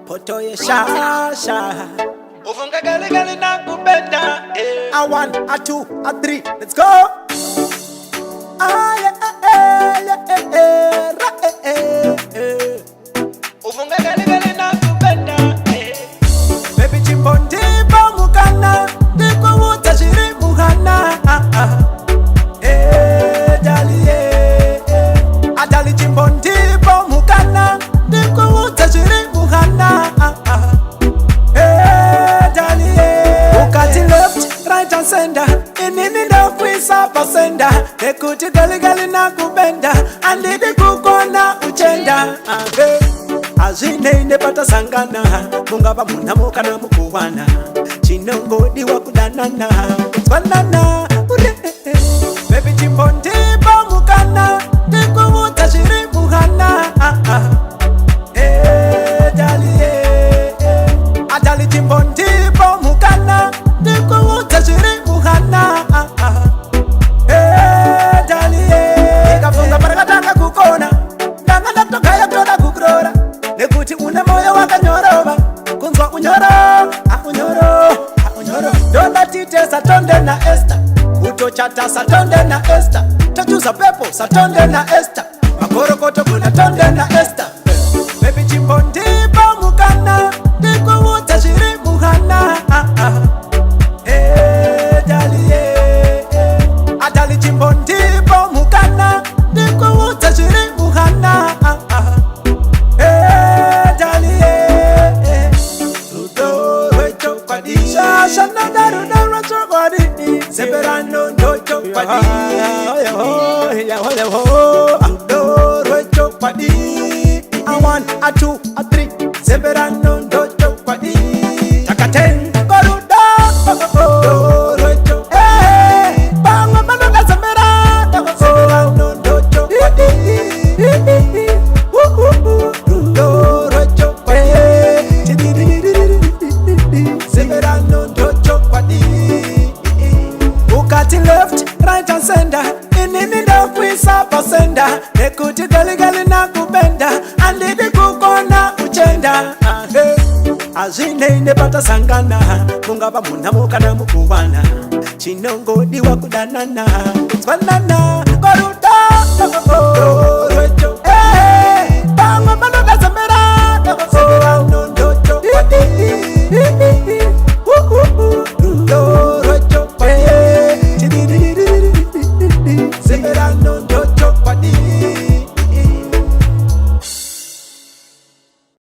POTO YESHASHA. Ufunga gali gali na kupenda. A 1, a 2, a 3, let's go. Ufunga gali gali na kupenda. Baby chimbondi POTO-Mukana, diko SOFTAZ-Mukana. Adali chimbondi POTO-Mukana, diko SOFTAZ-Mukana. Ukati left, right and center, inini ndo kwisa pasenda. Nekuti gali gali na kubenda, andidi kukona uchenda. Azine inepata sangana, mungaba munamuka na mukuwana. Chinongodi wa kudanana, banana, baby chimbondi POTO-Mukana, diko SOFTAZ-Mukana. Adali chimbondi POTO-Mukana, diko SOFTAZ-Mukana. Ikafunga parakatanga kukona, ndanga ndaktoka ya kutoda kukrora. Nekuti une moyo wakanyoroba, kunzwa unyoro, unyoro. Donda tite satonde na Esther, utochata satonde na Esther. Tajuza pepo satonde na Esther, makorokoto kuna tonde na Esther. Baby chimbondi POTO-Mukana, diko SOFTAZ-Mukana. Adali chimbondi POTO-Mukana, diko SOFTAZ-Mukana. Severano dojo padi, dojo padi. A 1, a 2, a 3. Severano dojo padi. Takaten koruda, dojo. Bangwa manoga severano. Severano dojo padi. Dojo padi. Severano dojo padi. Ukati left, right and center, inini ndo kwisa pasenda. Nekuti gali gali na kubenda, andidi kukona uchenda. Azine inepata sangana, mungaba munamuka na mukuwana. Chinongodi wa kudanana, banana, koruda, dojo. Bangwa